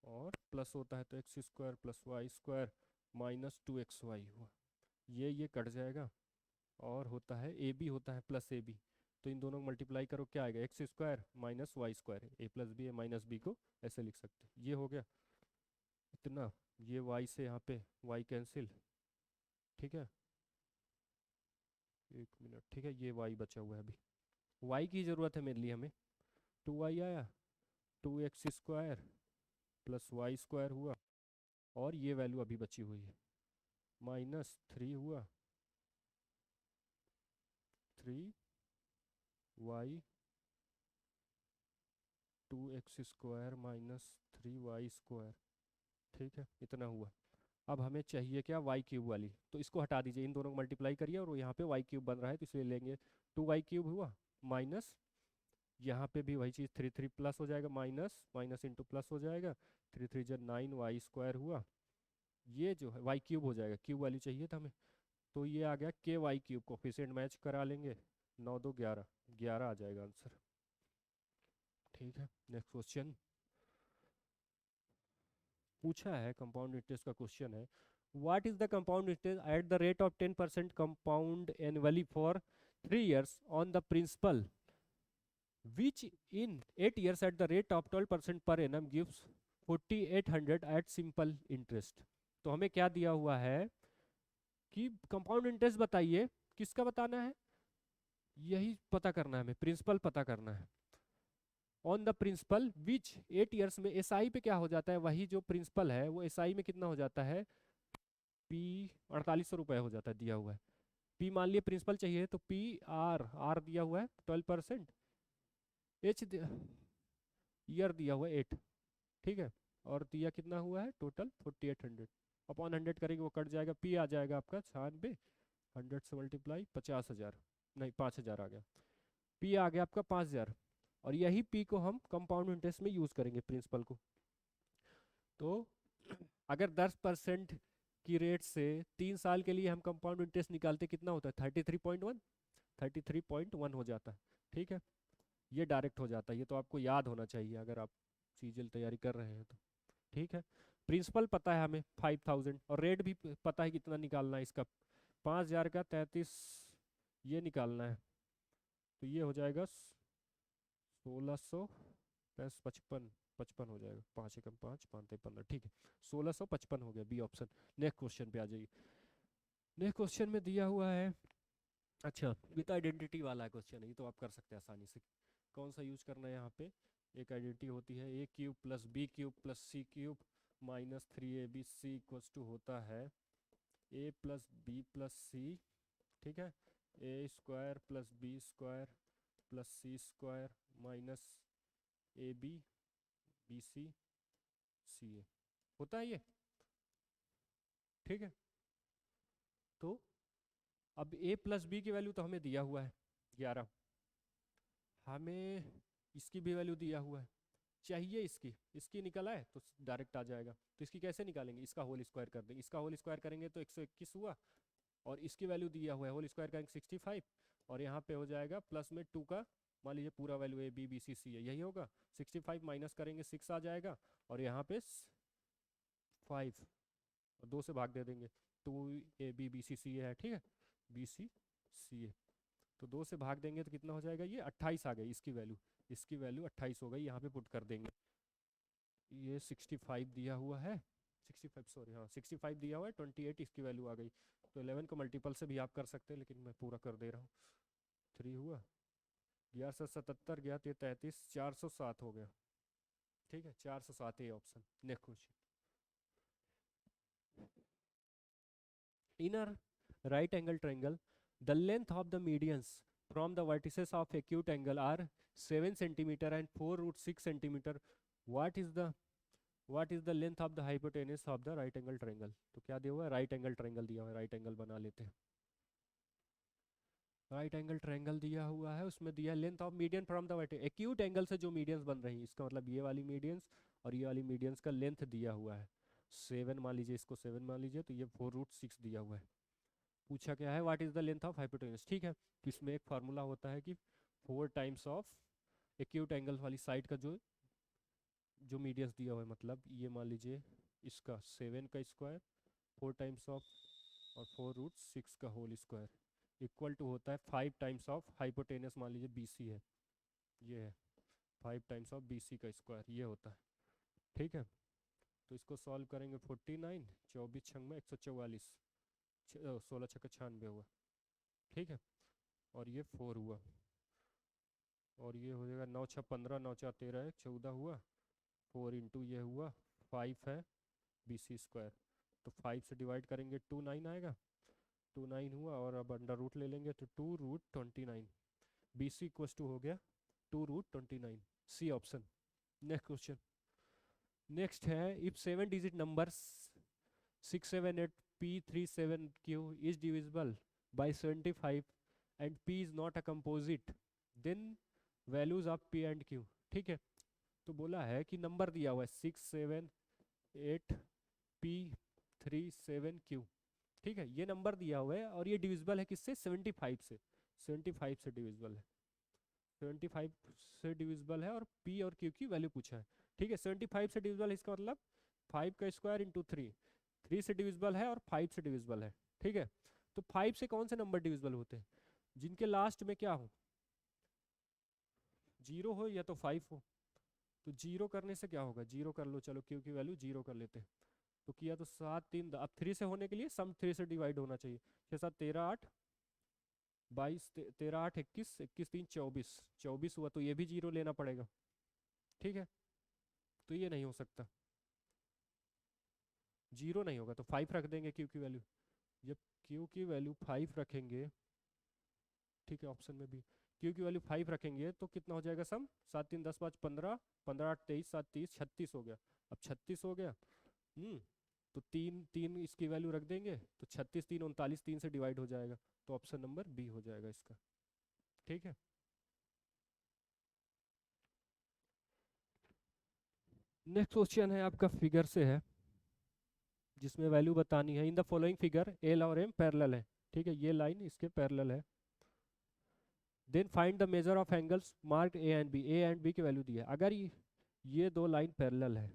और प्लस होता है तो x² plus y² minus 2xy हुआ। ये कट जाएगा, और होता है ab होता है प्लस ab, तो इन दोनों को मल्टीप्लाई करो, क्या आएगा x² minus y², a plus b, a minus b को ऐसे लिख सकते हैं। ये हो गया इतना, ये y से यहाँ पे y कैंसिल। ठीक है, एक मिनट, ठीक है, ये y बचा हुआ है अभी, y की ज़रूरत है मेरे लिए हमें। 2y आया, 2x² प्लस y² हुआ, और ये वैल्यू अभी बची हुई है माइनस 3 हुआ, 3y 2x² माइनस 3y²। ठीक है, इतना हुआ। अब हमें चाहिए क्या, वाई क्यूब वाली, तो इसको हटा दीजिए, इन दोनों को मल्टीप्लाई करिए, और यहाँ पे वाई क्यूब बन रहा है तो इसलिए लेंगे 2y³ हुआ, माइनस यहाँ पे भी वही चीज़ 3 प्लस हो जाएगा, माइनस माइनस इंटू प्लस हो जाएगा, 3 जा 9y² हुआ। ये जो है वाई क्यूब हो जाएगा, क्यूब वाली चाहिए था हमें, तो ये आ गया ky³ कोफिशिएंट मैच करा लेंगे, 9 2 11, 11 आ जाएगा आंसर। ठीक है, नेक्स्ट क्वेश्चन पूछा है, कंपाउंड इंटरेस्ट का क्वेश्चन है। What is the compound interest at the rate of 10% compound annually for 3 years on the principal which in 8 years at the rate of 12% per annum gives 4800 at simple interest. तो हमें क्या दिया हुआ है कि compound interest बताइए, किसका बताना है, यही पता करना है हमें, प्रिंसिपल पता करना है। On the principal which 8 years में एसआई पे क्या हो जाता है, वही जो प्रिंसिपल है वो एसआई में कितना हो जाता है, पी 4800 रुपये हो जाता है, दिया हुआ है। पी मान लिए प्रिंसिपल चाहिए, तो पी आर दिया हुआ है 12%, एच ईयर दिया हुआ है 8। ठीक है, और दिया कितना हुआ है टोटल 4800, अपॉन 100 करेंगे वो कट जाएगा, पी आ जाएगा आपका 96, 100 से मल्टीप्लाई 50,000, नहीं 5000 आ गया, पी आ गया आपका 5000, और यही पी को हम कंपाउंड इंटरेस्ट में यूज करेंगे प्रिंसिपल को। तो अगर 10% की रेट से 3 साल के लिए हम कंपाउंड इंटरेस्ट निकालते, कितना होता है 33.1, 33.1 हो जाता है। ठीक है, ये डायरेक्ट हो जाता है, ये तो आपको याद होना चाहिए अगर आप सीजीएल तैयारी कर रहे हैं तो। ठीक है, प्रिंसिपल पता है हमें 5000, और रेट भी पता है कितना निकालना है इसका, 5000 का 33 ये निकालना है, तो ये हो जाएगा 1600 प्लस 55, 55 हो जाएगा, 5 एकम 5 5 15। ठीक है, 1655 हो गया, बी ऑप्शन। नेक्स्ट क्वेश्चन पे आ जाइए। नेक्स्ट क्वेश्चन में दिया हुआ है, अच्छा विद आइडेंटिटी वाला क्वेश्चन है, ये तो आप कर सकते हैं आसानी से। कौन सा यूज करना है यहाँ पे, एक आइडेंटिटी होती है a³ plus b³ plus c³ minus 3abc equals to होता है a plus b plus c। ठीक है, a² plus b² plus c² minus ab bc ca होता है ये। ठीक है, तो अब a प्लस b की वैल्यू तो हमें दिया हुआ है 11, हमें इसकी भी वैल्यू दिया हुआ है चाहिए इसकी, इसकी निकल आए तो डायरेक्ट आ जाएगा। तो इसकी कैसे निकालेंगे, इसका होल स्क्वायर कर देंगे, इसका होल स्क्वायर करेंगे तो 121 हुआ, और इसकी वैल्यू दिया हुआ है होल स्क्वायर करेंगे 65, और यहाँ पे हो जाएगा प्लस में 2 का मान लीजिए पूरा value A B B C C है, यही होगा। 65 माइनस करेंगे 6 आ जाएगा, और यहाँ पे 5 और 2 से भाग दे देंगे, 2 ए बी बी सी सी है, ठीक है, बी सी सी ए। तो 2 से भाग देंगे तो कितना हो जाएगा, ये 28 आ गई इसकी वैल्यू, इसकी वैल्यू 28 हो गई, यहाँ पे पुट कर देंगे। ये 65 दिया हुआ है, 65 सॉरी हाँ 65 दिया हुआ है, 28 इसकी वैल्यू आ गई। तो 11 को मल्टीपल से भी आप कर सकते हैं, लेकिन मैं पूरा कर दे रहा हूँ। 3 हुआ, 1177 गया तो ये 33, 407 हो गया, ठीक है, 407 A option. Next question, in a right angle triangle, the length of the medians from the vertices of acute angle are 7 centimeter and 4 root 6 centimeter. What is the length of the hypotenuse of the right angle triangle? तो क्या दिया हुआ है, right angle triangle दिया हुआ है, right angle बना लेते हैं। राइट एंगल ट्रायंगल दिया हुआ है, उसमें दिया length of median from the vertex, acute angle से जो मीडियंस बन रही है, इसका मतलब ये वाली मीडियंस और ये वाली मीडियंस का लेंथ दिया हुआ है 7 मान लीजिए, इसको 7 मान लीजिए, तो ये 4 रूट 6 दिया हुआ है। पूछा क्या है, what is the length of hypotenuse, ठीक है। तो इसमें एक फार्मूला होता है कि 4 टाइम्स ऑफ एक्यूट एंगल वाली साइड का जो मीडियंस दिया हुआ है, मतलब ये मान लीजिए इसका 7 का स्क्वायर 4 टाइम्स ऑफ और 4 रूट 6 का होल स्क्वायर इक्वल टू होता है 5 टाइम्स ऑफ हाइपोटेनस, मान लीजिए BC है, ये है 5 टाइम्स ऑफ BC का स्क्वायर, ये होता है, ठीक है। तो इसको सॉल्व करेंगे 49, 24 छंग में 144, 16 छक्का 96 हुआ, ठीक है, और ये 4 हुआ, और ये हो जाएगा 9 6 15, 9 4 13 14 हुआ, 4 इंटू ये हुआ 5 है BC स्क्वायर, तो 5 से डिवाइड करेंगे 2 9 आएगा, 2 9 हुआ, और अब अंडर रूट ले लेंगे तो 2 रूट 29, BC इक्वल टू हो गया 2 root 29, C option. Next question, next है, if 7 digit number 678P37Q is divisible by 75 and P is not a composite, then values of P and Q, ठीक है। तो बोला है कि नंबर दिया हुआ है 678P37Q, ठीक है, ये नंबर दिया हुआ है और ये डिविजिबल है किससे, 75 से, 75 से डिविजिबल है, 75 से डिविजिबल है, और P और Q की वैल्यू पूछा है, ठीक है। 75 से डिविजिबल है, इसका मतलब 5 का स्क्वायर इंटू 3 से डिविजिबल है और 5 से डिविजिबल है, ठीक है। तो 5 से कौन से नंबर डिविजिबल होते हैं, जिनके लास्ट में क्या हो, 0 हो या तो 5 हो। तो 0 करने से क्या होगा, 0 कर लो, चलो Q की वैल्यू 0 कर लेते हैं, तो किया तो 7 3, अब 3 से होने के लिए सम 3 से डिवाइड होना चाहिए, 6 7 13 8 22, 13 8 21, 21 3 24, 24 हुआ, तो ये भी 0 लेना पड़ेगा, ठीक है। तो ये नहीं हो सकता, 0 नहीं होगा, तो 5 रख देंगे Q की वैल्यू, जब Q की वैल्यू 5 रखेंगे, ठीक है, ऑप्शन में भी Q की वैल्यू 5 रखेंगे तो कितना हो जाएगा सम, 7 3 10 5 15, 15 8 23 7 30 36 हो गया, अब 36 हो गया, तो 3 3 इसकी वैल्यू रख देंगे, तो 36 3 39, 3 से डिवाइड हो जाएगा, तो ऑप्शन नंबर बी हो जाएगा इसका, ठीक है। नेक्स्ट क्वेश्चन है आपका फिगर से है, जिसमें वैल्यू बतानी है, in the following figure L और एम पैरेलल है, ठीक है, ये लाइन इसके पैरेलल है। Then find the measure of angles marked A and B की वैल्यू दी है। अगर ये दो लाइन पैरेलल है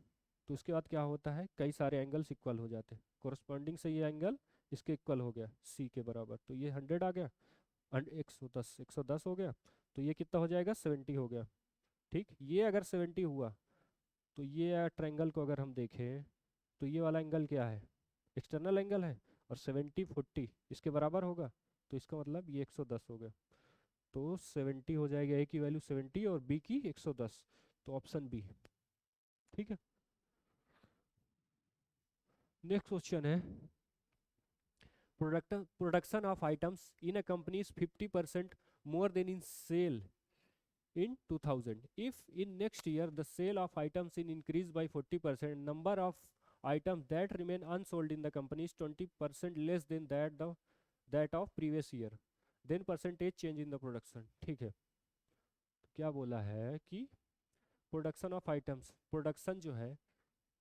तो उसके बाद क्या होता है, कई सारे एंगल्स इक्वल हो जाते हैं, कोरस्पॉन्डिंग से ये एंगल इसके इक्वल हो गया सी के बराबर, तो ये 100 आ गया, 110 हो गया, तो ये कितना हो जाएगा 70 हो गया, ठीक। ये अगर 70 हुआ तो ये ट्रायंगल को अगर हम देखें तो ये वाला एंगल क्या है, एक्सटर्नल एंगल है, और 70 40 इसके बराबर होगा, तो इसका मतलब ये 110 हो गया, तो 70 हो जाएगा, ए की वैल्यू 70 और बी की 110, तो ऑप्शन बी, ठीक है। नेक्स्ट क्वेश्चन है, production of items in a company is 50% more than in sale in 2000. If in next year the sale of items in increased by 40%, number of items that remain unsold in the company is 20% less than that of previous year, then percentage change in the production, ठीक है। तो क्या बोला है कि production of items, production जो है,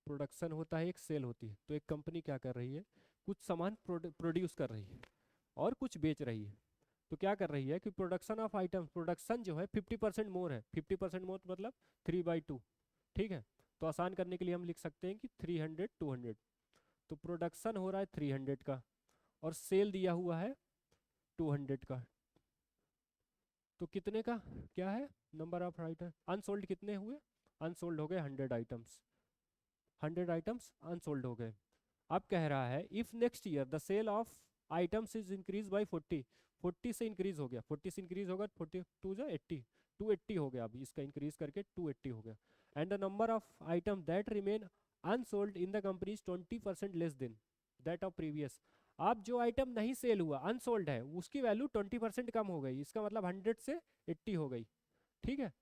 production होता है, एक सेल होती है। तो एक कंपनी क्या कर रही है, कुछ सामान प्रोड्यूस कर रही है और कुछ बेच रही है। तो क्या कर रही है कि प्रोडक्शन ऑफ आइटम्स, प्रोडक्शन जो है 50% मोर है, 50% मोर मतलब 3/2, ठीक है। तो आसान करने के लिए हम लिख सकते हैं कि 300 200। तो प्रोडक्शन हो रहा है 300 का और सेल दिया हुआ है 200 का। तो कितने का क्या है, नंबर ऑफ आइटम अनसोल्ड कितने हुए, अनसोल्ड हो गए 100 आइटम्स, 100 आइटम्स अनसोल्ड हो गए। अब कह रहा है if next year the sale of items is increase by 40, 40 से इंक्रीज हो गया, 40 से इंक्रीज होगा, 40 टू जा 80, 280 हो गया, अभी इसका इंक्रीज करके 280 हो गया। And the number of item that remain unsold in the company is 20% less than that of previous. अब जो आइटम नहीं सेल हुआ, अनसोल्ड है, उसकी वैल्यू 20% कम हो गई, इसका मतलब 100 से 80 हो गई, ठीक है।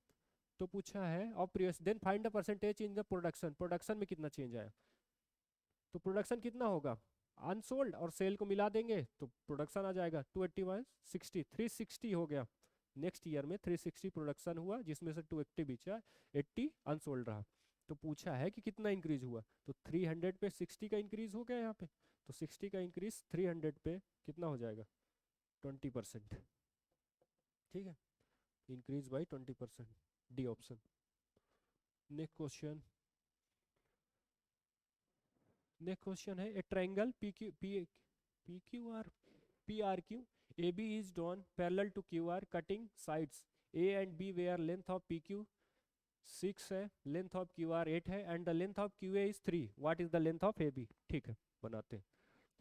तो पूछा है और previous, then find the percentage in the production, production में कितना चेंज आया। तो प्रोडक्शन कितना होगा, अनसोल्ड और सेल को मिला देंगे तो प्रोडक्शन आ जाएगा 280 माइनस 60, 360 हो गया। नेक्स्ट ईयर में 360 प्रोडक्शन हुआ जिसमें से 280 बेचा, 80 अनसोल्ड रहा। तो पूछा है कि कितना इंक्रीज हुआ, तो 300 पे 60 का इंक्रीज हो गया यहाँ पे। तो 60 का इंक्रीज 300 पे कितना हो जाएगा, 20%, ठीक है। Increase by 20%, D option. Next question, next question है a triangle P Q P Q R P R Q A B is drawn parallel to Q R cutting sides A and B where length of P Q 6 है, length of Q R 8 है and the length of Q A is 3, what is the length of A B, ठीक है बनाते हैं।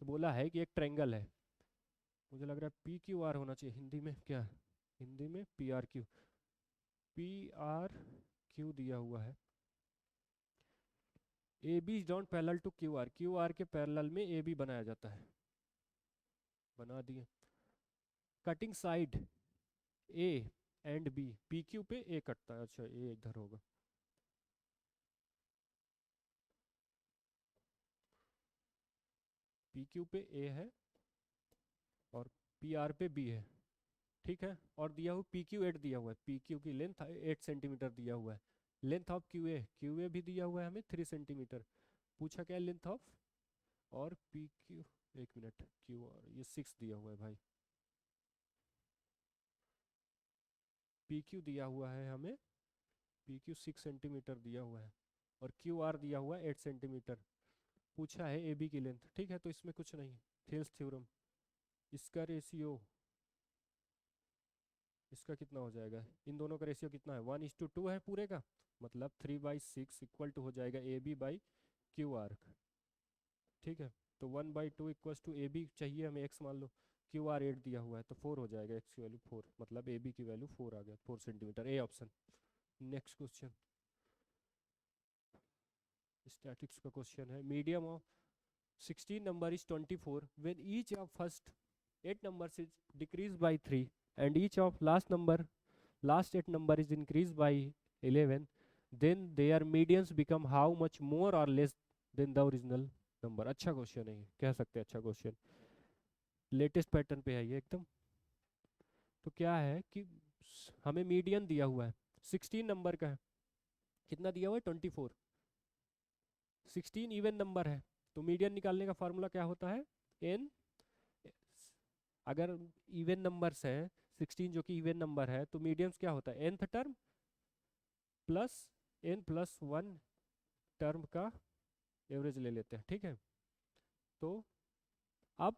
तो बोला है कि एक ट्रायंगल है, मुझे लग रहा है पी क्यू आर होना चाहिए, हिंदी में क्या है, हिंदी में P R Q, P R Q दिया हुआ है। A B is drawn parallel to Q R, Q R के पैरेलल में ए बी बनाया जाता है, बना दिए। Cutting side A and B, P Q पे ए कटता है, अच्छा ए इधर होगा, पी क्यू पे ए है और पी आर पे बी है, ठीक है। और दिया हुआ पी क्यू 8 दिया हुआ है, पी क्यू की लेंथ 8 सेंटीमीटर दिया हुआ है। लेंथ ऑफ क्यू ए भी दिया हुआ है हमें 3 सेंटीमीटर। पूछा क्या लेंथ ऑफ, और पी क्यू, एक मिनट, क्यू आर ये 6 दिया हुआ है भाई, पी क्यू दिया हुआ है हमें, पी क्यू 6 सेंटीमीटर दिया हुआ है और क्यू आर दिया हुआ है 8 सेंटीमीटर। पूछा है ए बी की लेंथ, ठीक है। तो इसमें कुछ नहीं, थेल्स थ्योरम, इसका रेशियो, इसका कितना हो जाएगा, इन दोनों का रेशियो कितना है, 1:2 है पूरे का, मतलब 3/6 इक्वल टू हो जाएगा A B by Q R, ठीक है। तो 1/2 इक्वल्स टू ए बी चाहिए हमें, एक्स मान लो, क्यू आर 8 दिया हुआ है तो 4 हो जाएगा, एक्स की वैल्यू 4, मतलब ए बी की वैल्यू 4 आ गया, 4 centimetre, A option. Next question, statics का क्वेश्चन है, medium of 16 number is 24 when each of first 8 numbers is decreased by 3 and each of last 8 number is increased by 11, then their medians become how much more or less than the original number। अच्छा question है ये, कह सकते हैं अच्छा question, latest pattern पे है ये एकदम। तो क्या है कि हमें मीडियन दिया हुआ है 16 नंबर का है, कितना दिया हुआ है 24, 16 इवन नंबर है, तो मीडियन निकालने का फार्मूला क्या होता है, एन, अगर इवन नंबर्स है 16 जो कि इवन नंबर है तो मीडियम्स क्या होता है, nth term plus n+1 term का एवरेज ले लेते हैं, ठीक है। तो अब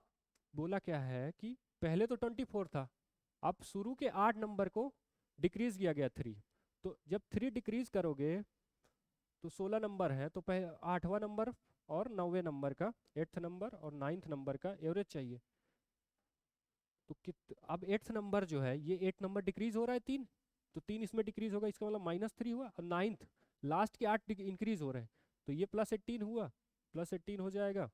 बोला क्या है कि पहले तो 24 था, अब शुरू के 8 नंबर को डिक्रीज किया गया 3, तो जब 3 डिक्रीज करोगे तो 16 नंबर है, तो पहले 8वां नंबर और 9वें नंबर का, 8th नंबर और 9th नंबर का एवरेज चाहिए। तो कित अब 8th नंबर जो है, ये 8 नंबर डिक्रीज हो रहा है 3, तो 3 इसमें डिक्रीज होगा, इसका मतलब -3 हुआ, और 9th लास्ट के 8 इंक्रीज हो रहे हैं, तो ये +18 हुआ, +18 हो जाएगा,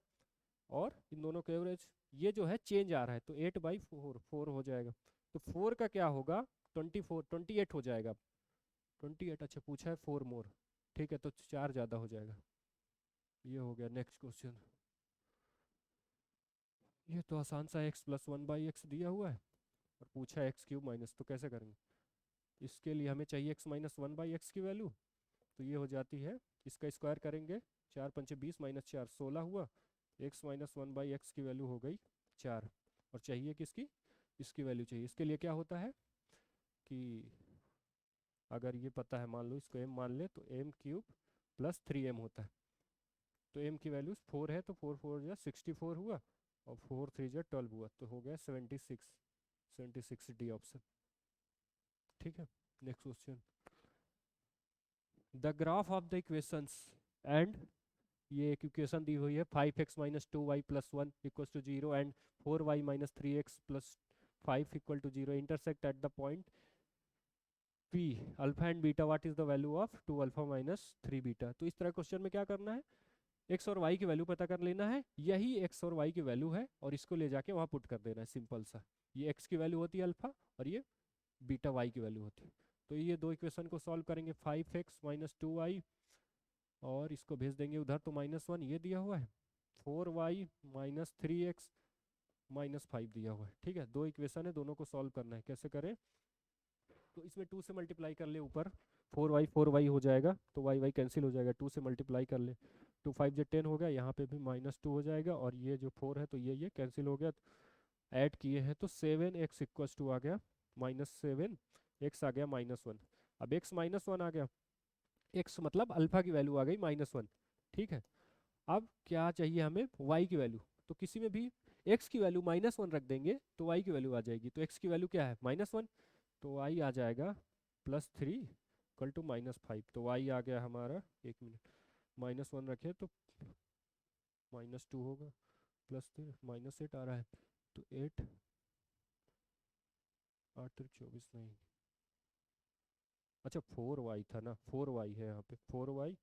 और इन दोनों का एवरेज, ये जो है चेंज आ रहा है, तो 8/4 4 हो जाएगा। तो 4 का क्या होगा, 24 28 हो जाएगा, 28, अच्छा पूछा है 4 मोर, ठीक है, तो 4 ज़्यादा हो जाएगा। ये हो गया। नेक्स्ट क्वेश्चन, ये तो आसान सा, x+1/x दिया हुआ है और पूछा x³ माइनस, तो कैसे करेंगे, इसके लिए हमें चाहिए x-1/x की वैल्यू, तो ये हो जाती है, इसका स्क्वायर करेंगे 4×5 = 20 - 4 16 हुआ, x - 1/x की वैल्यू हो गई 4। और चाहिए किसकी, इसकी वैल्यू चाहिए। इसके लिए क्या होता है कि अगर ये पता है, मान लो इसको m मान ले, तो m³ + 3m होता है। तो m की वैल्यू 4 है, तो 4 4 जा 64 हुआ, और 4 3 जा 12 हुआ, तो हो गया 76 डी ऑप्शन। ठीक है, next question. The graph of the equations and, ये एक इक्वेशन दी हुई है 5x - 2y + 1 = 0 and 4y - 3x + 5 = 0 intersect at the point P alpha and beta, what is the value of 2 alpha - 3 beta. तो इस तरह question में क्या करना है, x और y की वैल्यू पता कर लेना है, यही x और y की वैल्यू है, और इसको ले जाके वहाँ पुट कर देना है, सिंपल सा। ये x की वैल्यू होती है अल्फा, और ये बीटा y की वैल्यू होती है। तो ये दो इक्वेशन को सॉल्व करेंगे, 5x - 2y, और इसको भेज देंगे उधर, तो -1 ये दिया हुआ है, 4y - 3x -5 दिया हुआ है। ठीक है, दो इक्वेशन है, दोनों को सॉल्व करना है। कैसे करें, तो इसमें 2 से मल्टीप्लाई कर ले ऊपर, 4y हो जाएगा, तो y कैंसिल हो जाएगा, 2 से मल्टीप्लाई कर ले, 2 5 10 हो गया, यहाँ पे भी -2 हो जाएगा, और ये जो 4 है तो ये कैंसिल हो गया, ऐड किए हैं तो 7x = आ गया -7, x आ गया -1। अब x -1 आ गया, x मतलब अल्फा की वैल्यू आ गई -1। ठीक है, अब क्या चाहिए हमें, y की वैल्यू। तो किसी में भी x की वैल्यू -1 रख देंगे तो y की वैल्यू आ जाएगी। तो x की वैल्यू क्या है, -1, तो y आ जाएगा +3 = -5। तो y आ गया हमारा, एक मिनट, -1 रखे तो -2 होगा, +3 -8 आ रहा है, तो 8 8 3 24 नहीं, अच्छा 4y था ना, 4y है यहाँ पे, 4y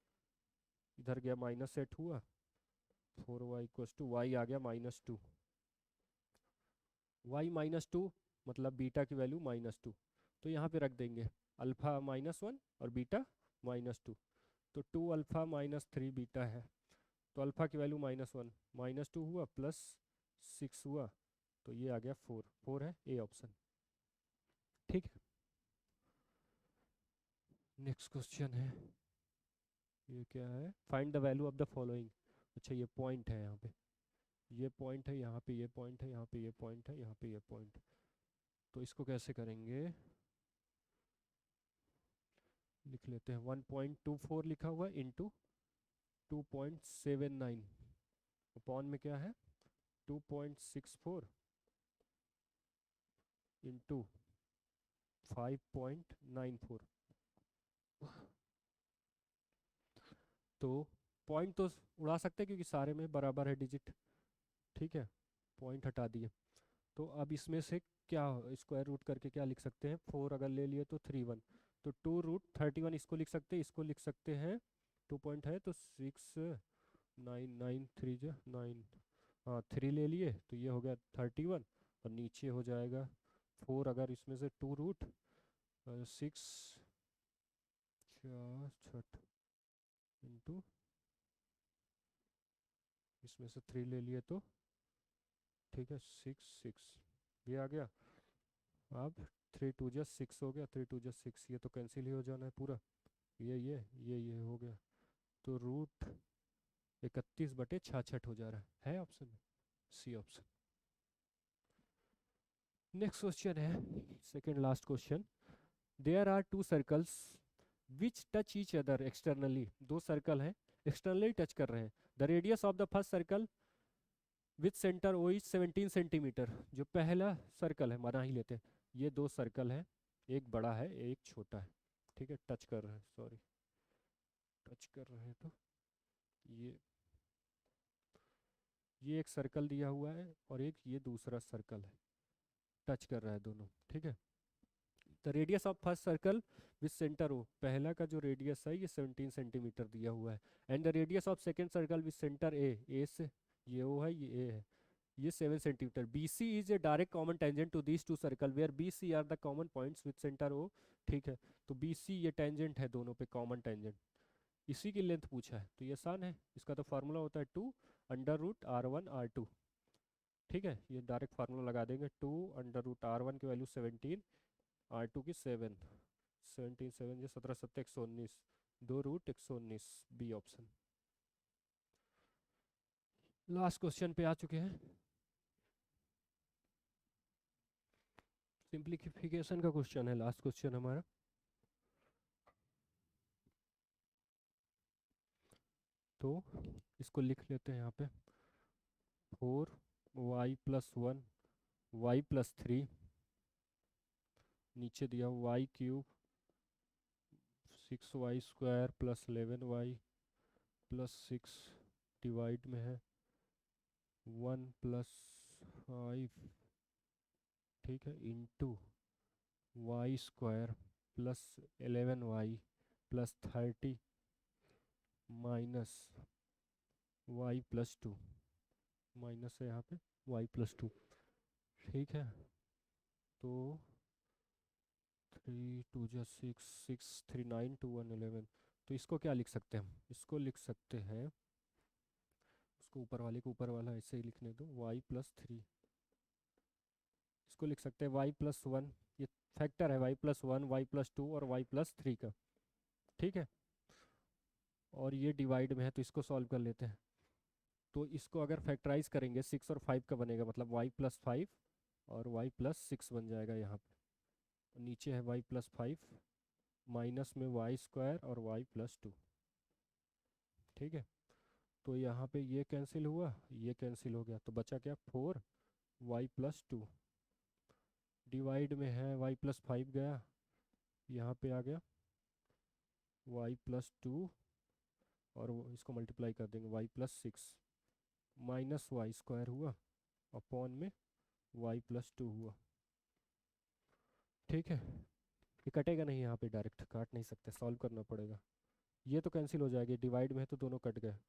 इधर गया -8 हुआ, 4y = y आ गया -2, y -2 मतलब बीटा की वैल्यू -2। तो यहाँ पे रख देंगे अल्फा -1 और बीटा -2, तो 2 अल्फा -3 बीटा है, तो अल्फा की वैल्यू -1 -2 हुआ, +6 हुआ, तो ये आ गया 4 4 है ए ऑप्शन। ठीक है, नेक्स्ट क्वेश्चन है, ये क्या है, find the value of the following. अच्छा ये पॉइंट है, यहाँ पे ये पॉइंट है, यहाँ पे ये पॉइंट है, यहाँ पे ये पॉइंट है, यहाँ पे ये पॉइंट। तो इसको कैसे करेंगे, लिख लेते हैं, 1.24 लिखा हुआ इंटू 2.79, अपॉन में क्या है 2.64 इंटू 5.94। तो पॉइंट तो उड़ा सकते हैं क्योंकि सारे में बराबर है डिजिट। ठीक है, पॉइंट हटा दिए, तो अब इसमें से क्या स्क्वायर रूट करके क्या लिख सकते हैं, 4 अगर ले लिए तो 3 1, तो 2√31 इसको लिख सकते हैं, इसको लिख सकते हैं, 2 पॉइंट है तो 6 9 9 3 जो 9, हाँ 3 ले लिए, तो ये हो गया 31, और नीचे हो जाएगा 4, अगर इसमें से 2√6 6 इंटू इसमें से 3 ले लिए तो ठीक है 6 6 ये आ गया। अब 3 2 जा 6 हो गया, 3 2 जा 6, ये तो कैंसिल ही हो जाना है पूरा, ये हो गया, तो √31/66 हो जा रहा है ऑप्शन में, सी ऑप्शन। नेक्स्ट क्वेश्चन है, second last question. There are 2 circles which touch each other externally, दो सर्कल हैं एक्सटर्नली टच कर रहे हैं। The radius of the first circle with centre O is 17 centimetre. जो पहला सर्कल है, माना ही लेते हैं, ये दो सर्कल है, एक बड़ा है एक छोटा है। ठीक है, टच कर रहे हैं, सॉरी टच कर रहे हैं, तो ये ये एक सर्कल दिया हुआ है, और एक ये दूसरा सर्कल है, टच कर रहा है दोनों। ठीक है, the radius of first circle with centre O, पहला का जो रेडियस है ये 17 सेंटीमीटर दिया हुआ है, and the radius of second circle with centre A से, ये ओ है ये ए है, ये 7 centimetre. B C is a direct common tangent to these two circle where B C are the common points with centre O. ठीक है, तो B C ये टेंजेंट है दोनों पे, कॉमन टेंजेंट, इसी की लेंथ पूछा है, तो ये आसान है, इसका तो फार्मूला होता है 2√r1r2। ठीक है, ये डायरेक्ट फार्मूला लगा देंगे, 2√r1 की वैल्यू 17, r2 की 7, 17 7 ये 17 7 119, 2√119 बी ऑप्शन। लास्ट क्वेश्चन पे आ चुके हैं। सिंप्लीफिकेशन का क्वेश्चन है लास्ट क्वेश्चन हमारा। तो इसको लिख लेते हैं यहाँ पे 4y+1 y+3 नीचे दिया y³ 6y² + 11y+6 डिवाइड में है 1+5, ठीक है, into y² + 11y+30 minus y+2, minus है यहाँ पे y+2, ठीक है। तो 3 2 जा 6 6 3 9 2 1 11। तो इसको क्या लिख सकते हैं हम? इसको लिख सकते हैं, उसको ऊपर वाले को ऊपर वाला ऐसे ही लिखने दो, y+3। इसको लिख सकते हैं y+1, ये फैक्टर है y+1 y+2 और y+3 का, ठीक है। और ये डिवाइड में है तो इसको सॉल्व कर लेते हैं। तो इसको अगर फैक्टराइज करेंगे 6 और 5 का बनेगा, मतलब y+5 और y+6 बन जाएगा यहाँ पे। नीचे है y+5 माइनस में y² और y+2, ठीक है। तो यहाँ पे ये कैंसिल हुआ, ये कैंसिल हो गया, तो बचा क्या 4y+2 डिवाइड में है y+5 गया, यहाँ पे आ गया y+2 और इसको मल्टीप्लाई कर देंगे y+6 माइनस y² हुआ अपॉन में y+2 हुआ, ठीक है। ये कटेगा नहीं, यहाँ पे डायरेक्ट काट नहीं सकते, सॉल्व करना पड़ेगा। ये तो कैंसिल हो जाएगी, डिवाइड में है तो दोनों कट गए,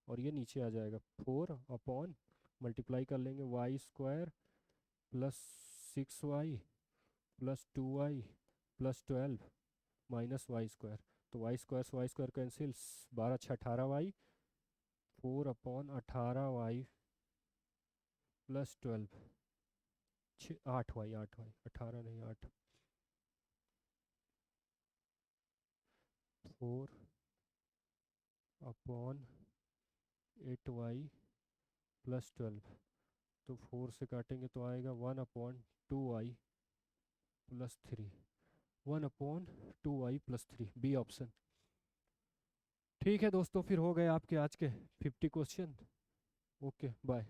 और ये नीचे आ जाएगा 4 अपॉन मल्टीप्लाई कर लेंगे y² + 6y + 2y + 12 minus y²। तो y² से y² cancel, 12 6 18y, 4/18y + 12, 8y 8y 18 नहीं 8, 4/8y + 12। तो 4 से काटेंगे तो आएगा 1/2y + 3, 1/2y + 3 बी ऑप्शन। ठीक है दोस्तों, फिर हो गए आपके आज के 50 क्वेश्चन। Okay bye.